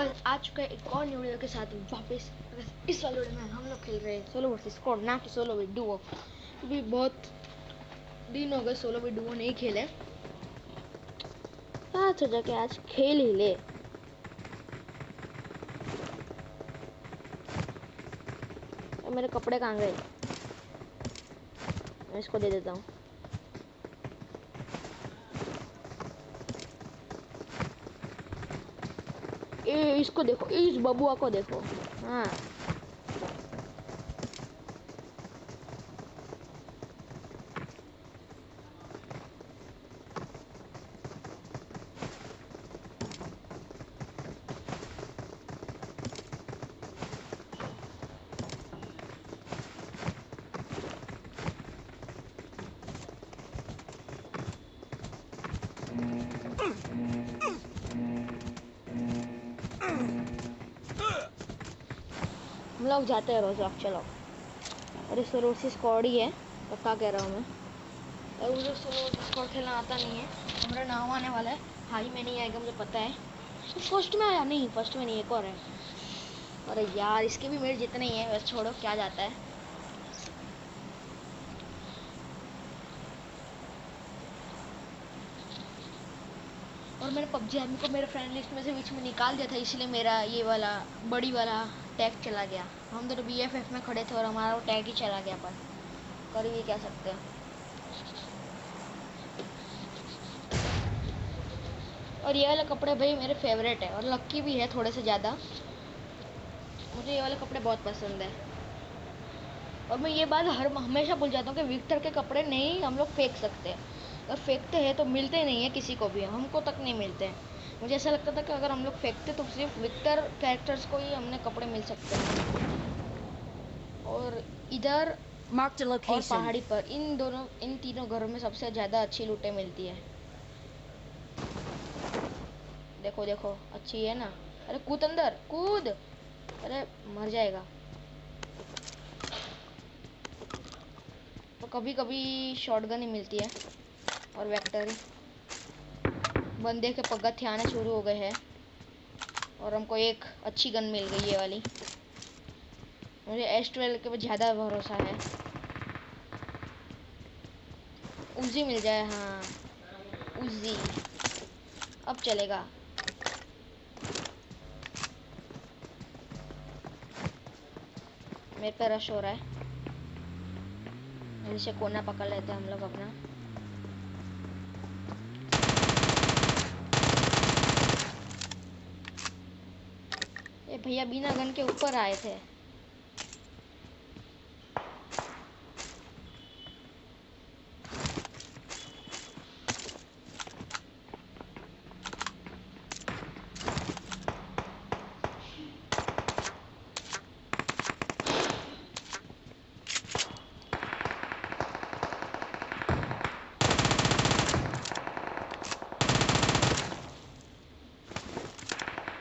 Guys आ चुका है एक और न्यू वीडियो के साथ वापस। इस वाले वीडियो में हम लोग खेल रहे हैं सोलो वर्सेस स्क्वाड, ना कि सोलो विद डुओ, क्योंकि बहुत दिन हो गए सोलो विद डुओ नहीं खेले। आज सोचा कि आज खेल ही ले। मेरे कपड़े कहाँ गए? मैं इसको दे देता हूँ। इसको देखो, इस बबुआ को देखो। हाँ हम लोग जाते हैं रोज। चलो, अरे सोलो वर्सेस स्क्वाड ही है, पक्का कह रहा हूँ मैं। मुझे सोलो वर्सेस स्क्वाड खेलना आता नहीं है। हमारा नाम आने वाला है, हाई में नहीं आएगा मुझे पता है। फर्स्ट में आया नहीं, फर्स्ट में नहीं, एक और है। अरे यार इसके भी मेरे जितने ही है, बस छोड़ो, क्या जाता है। और मैंने पबजी आदमी को मेरे फ्रेंड लिस्ट में से बीच में निकाल दिया था, इसलिए मेरा ये वाला बड़ी वाला टैग चला गया। हम दोनों BFF में खड़े थे और हमारा वो टैग ही चला गया, पर कर भी क्या सकते हैं। और ये वाले कपड़े भाई मेरे फेवरेट है, और लक्की भी है थोड़े से ज़्यादा। मुझे ये वाले कपड़े बहुत पसंद है। और मैं ये बात हमेशा भूल जाता हूँ कि विक्टर के कपड़े नहीं हम लोग फेंक सकते। अगर फेंकते हैं तो मिलते नहीं है किसी को भी, हमको तक नहीं मिलते हैं। मुझे ऐसा लगता था कि अगर हम लोग फेंकते तो सिर्फ विक्टर कैरेक्टर्स को ही हमने कपड़े मिल सकते हैं। और इधर Marked a और location. पहाड़ी पर इन तीनों घरों में सबसे ज़्यादा अच्छी लूटें मिलती है। देखो देखो, अच्छी है ना। अरे कूद अंदर, कूद। अरे मर जाएगा। तो कभी कभी शॉटगन ही मिलती है और वेक्टर ही। बंदे के पगत्थे आने शुरू हो गए हैं और हमको एक अच्छी गन मिल गई, ये वाली। मुझे S12 के ऊपर ज़्यादा भरोसा है। उजी मिल जाए, हाँ उजी अब चलेगा। मेरे पे रश हो रहा है, जैसे कोना पकड़ लेते हैं हम लोग अपना। ये भैया बिना गन के ऊपर आए थे।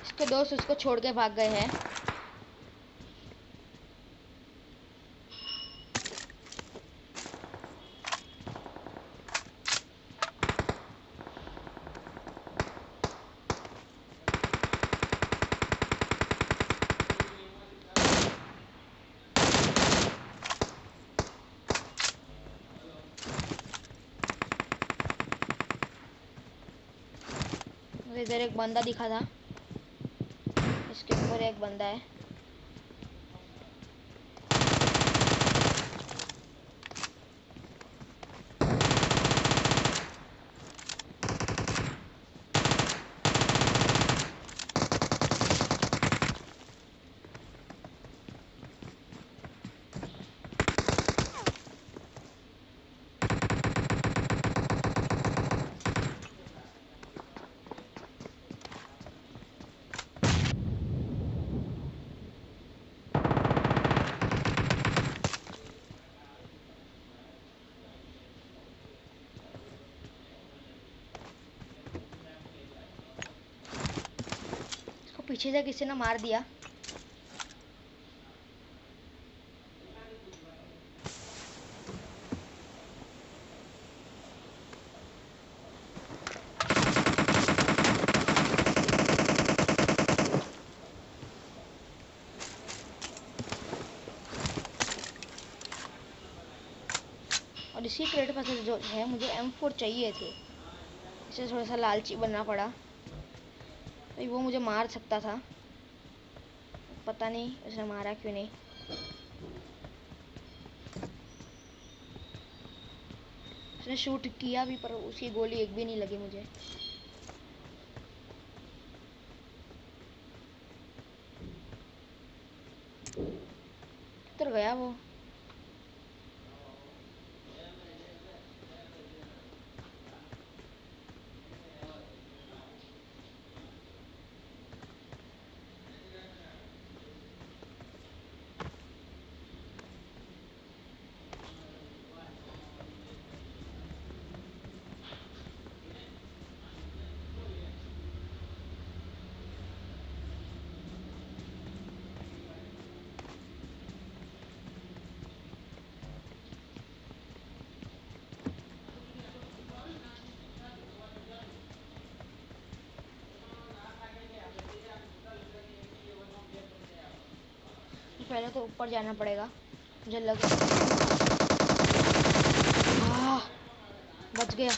इसके दोस्त उसको छोड़ के भाग गए हैं। मुझे इधर एक बंदा दिखा था, इसके ऊपर एक बंदा है। इसको पीछे से किसी ने मार दिया। उसी क्रेट पर से जो है मुझे M4 चाहिए थे, इसे थोड़ा सा लालची बनना पड़ा। भाई वो मुझे मार सकता था, पता नहीं उसने मारा क्यों नहीं। उसने शूट किया भी पर उसकी गोली एक भी नहीं लगी मुझे। किधर गया वो? पहले तो ऊपर जाना पड़ेगा मुझे लग। बच गया।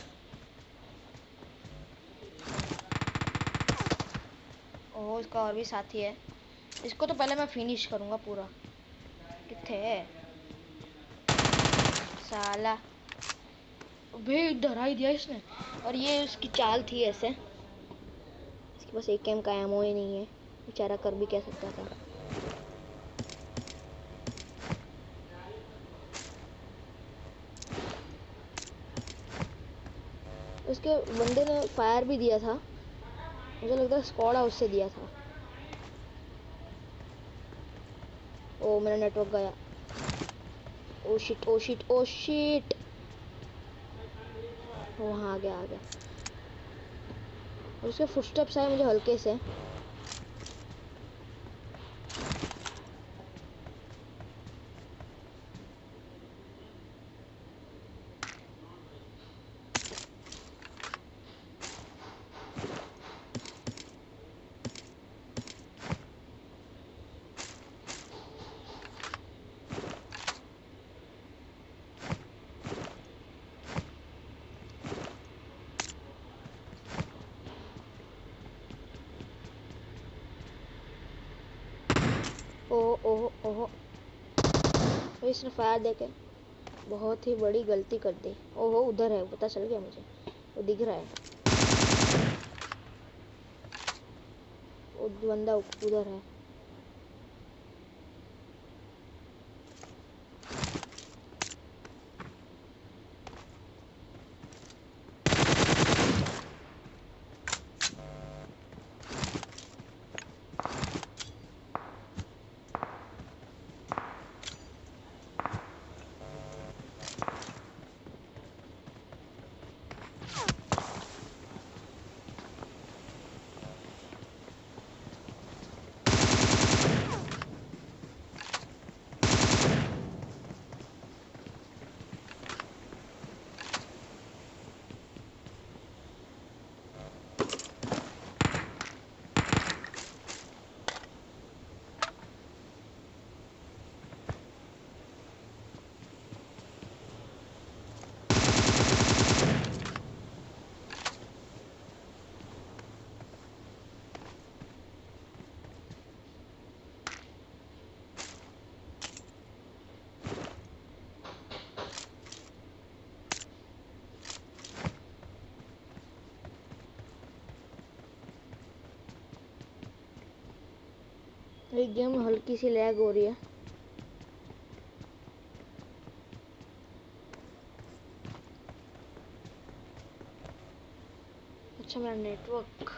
ओह इसका और भी साथी है, इसको तो पहले मैं फिनिश करूंगा पूरा। किथे है साला? भाई डरा ही दिया इसने। और ये उसकी चाल थी ऐसे, इसके पास एक कैम का एमओ ही नहीं है, बेचारा कर भी क्या सकता था। उसके बंदे ने फायर भी दिया था, मुझे लगता है स्क्वाड हाउस से दिया था। ओ मेरा नेटवर्क गया। Oh shit oh shit oh shit. Oh हाँ आ गया आ गया। और उसके फुटस्टेप्स आए मुझे हल्के से। ओह ओह ओह, इसने फायर देके बहुत ही बड़ी गलती कर दी। ओहो उधर है, पता चल गया मुझे, वो दिख रहा है, वो बंदा उधर है। एक गेम हल्की सी लैग हो रही है। अच्छा मेरा नेटवर्क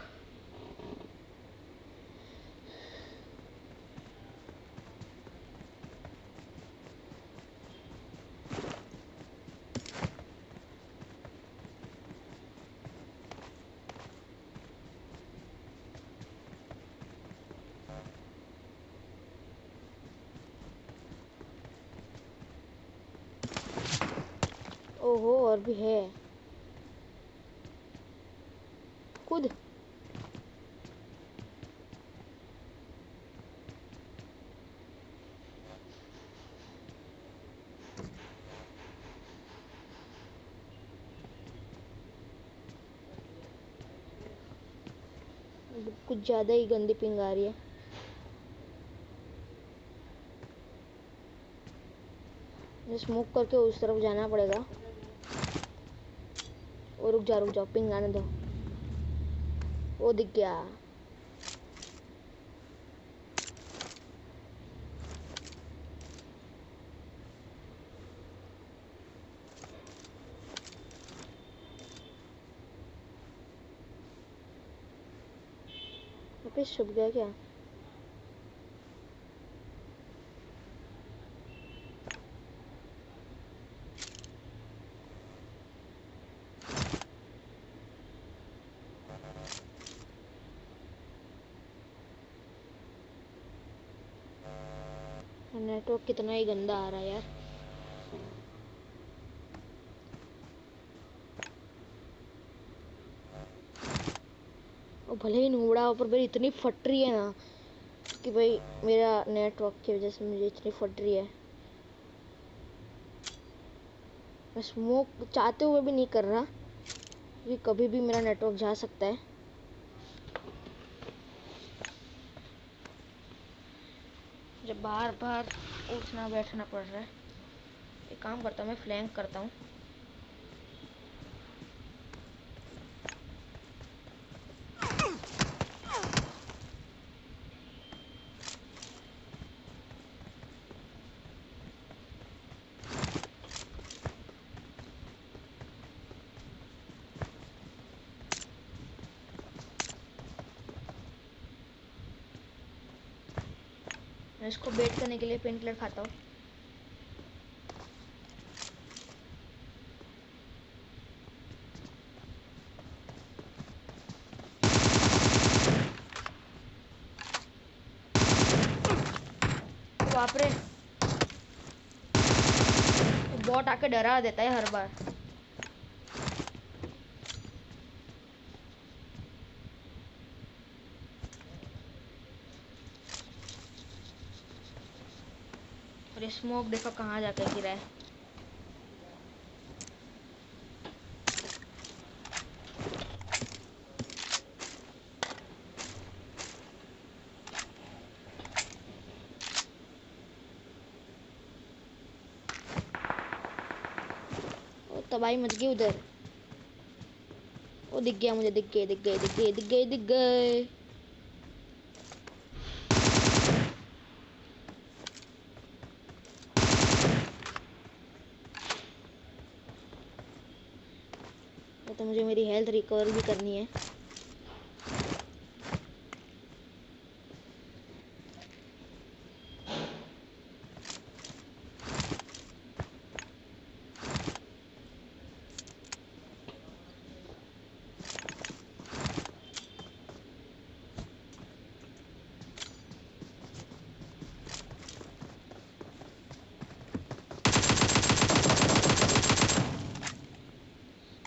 ओहो और भी है खुद। कुछ ज़्यादा ही गंदी पिंग आ रही है। मुझे स्मोक करके उस तरफ जाना पड़ेगा। और रुक जाओ, पिंग आने दो। वो दिख गया। वापस छुप गया क्या? नेटवर्क कितना ही गंदा आ रहा है यार। और भले ही नूबड़ा ऊपर मेरी इतनी फट रही है ना कि भाई मेरा नेटवर्क की वजह से मुझे इतनी फट रही है। मैं स्मोक चाहते हुए भी नहीं कर रहा क्योंकि कभी भी मेरा नेटवर्क जा सकता है। जब बार बार उठना बैठना पड़ रहा है। एक काम करता हूँ, मैं फ्लैंक करता हूँ। मैं इसको बेट करने के लिए पेन किलर खाता हूँ। बाप रे, बॉट आके डरा देता है हर बार। और ये स्मोक देखो कहाँ जाकर गिरा है। और तबाही मच गई उधर। वो दिख गया मुझे, दिख गए। तो मुझे मेरी हेल्थ रिकवर भी करनी है।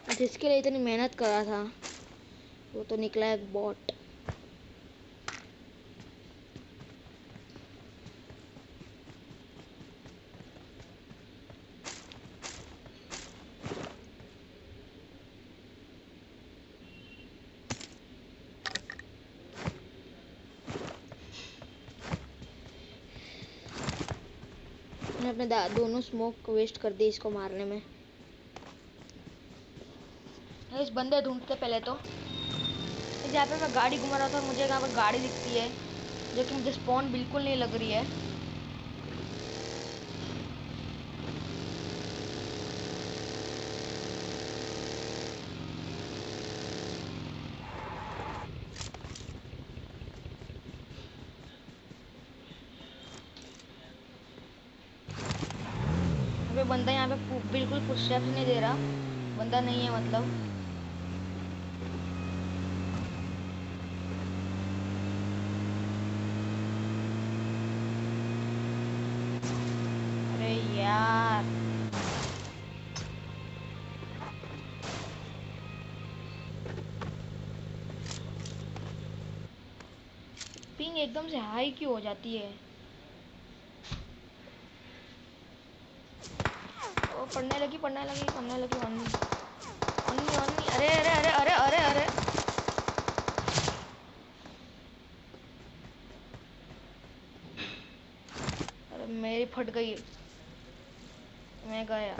जिसके लिए इतनी मेहनत कर रहा था वो तो निकला एक बॉट। मैंने अपने दोनों स्मोक वेस्ट कर दी इसको मारने में। इस बंदे ढूंढते पहले तो जहाँ पे मैं गाड़ी घुमा रहा था, मुझे यहाँ पर गाड़ी दिखती है जो कि मुझे स्पॉन बिल्कुल नहीं लग रही है। अबे बंदा यहाँ पे बिल्कुल फुटस्टेप्स नहीं दे रहा। बंदा नहीं है मतलब। अरे यार, पिंग एकदम से हाई क्यों हो जाती है? ओ, पढ़ने लगी अन्नी अन्नी अन्नी। अरे अरे अरे अरे अरे अरे मेरी फट गई, मैं गया।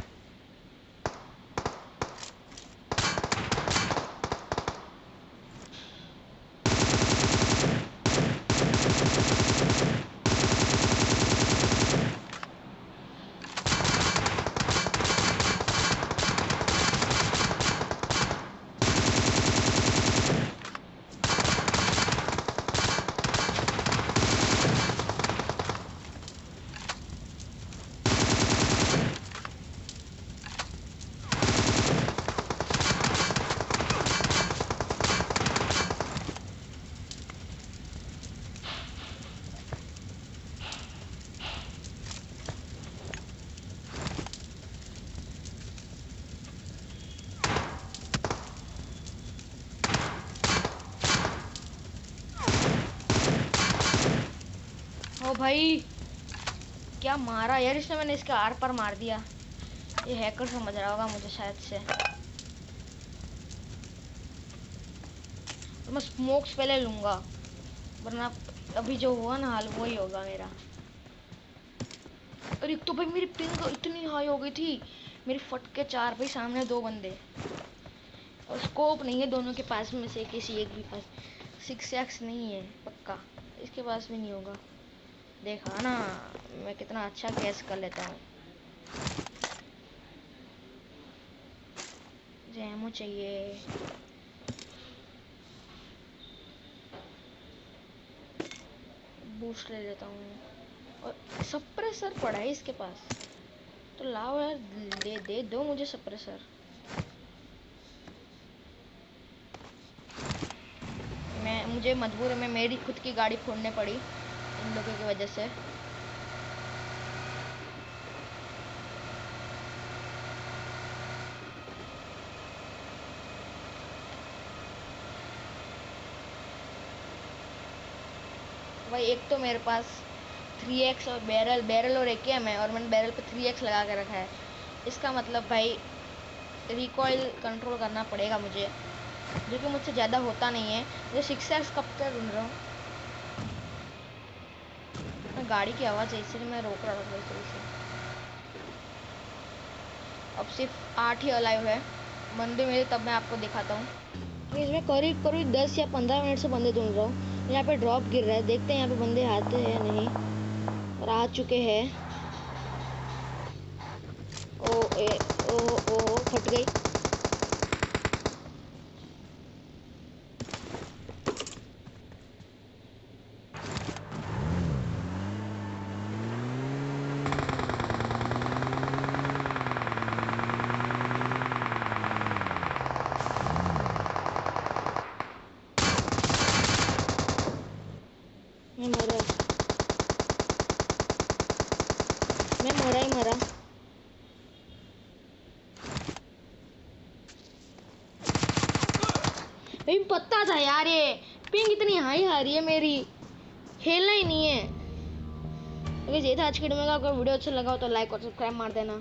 ओ भाई क्या मारा यार इसने, मैंने इसके आर पर मार दिया। ये हैकर समझ रहा होगा मुझे शायद से। मैं स्मोक्स पहले लूंगा, वरना अभी जो हुआ ना हाल वही होगा मेरा। और एक तो भाई मेरी पिंग इतनी हाई हो गई थी, मेरी फट के 4 भाई, सामने 2 बंदे और स्कोप नहीं है दोनों के पास में से किसी एक भी पास। 6x नहीं है पक्का, इसके पास भी नहीं होगा। देखा ना मैं कितना अच्छा कैच कर लेता हूँ। जैमो चाहिए, बूस्ट ले लेता हूँ। और सप्रेसर पड़ा है इसके पास, तो लाओ यार, दे दो मुझे सप्रेसर। मुझे मजबूर में मेरी खुद की गाड़ी फोड़ने पड़ी इन लोगों की वजह से। भाई एक तो मेरे पास 3x और बैरल और AKM है, और मैंने बैरल पे 3x लगा के रखा है। इसका मतलब भाई रिकॉइल कंट्रोल करना पड़ेगा मुझे, जो कि मुझसे ज़्यादा होता नहीं है। मुझे 6x कब तक ढूंढ रहा हूँ मैं। गाड़ी की आवाज़ है इसलिए मैं रोक रहा था थोड़ी सी। अब सिर्फ 8 ही अलाइव है बंदे मेरे, तब मैं आपको दिखाता हूँ। तो इसमें करीब 10 या 15 मिनट से बंदे ढूंढ रहा हूँ। यहाँ पे ड्रॉप गिर रहा है, देखते हैं यहाँ पे बंदे आते हैं या नहीं। और आ चुके हैं। ओ फट गई। मैं मरा, मैं मरा ही मरा। भाई पता था यार, ये पिंग इतनी हाई आ रही है मेरी, खेलना ही नहीं है। अगर ये था आज की वीडियो में, अगर वीडियो अच्छा लगा हो तो लाइक और सब्सक्राइब मार देना।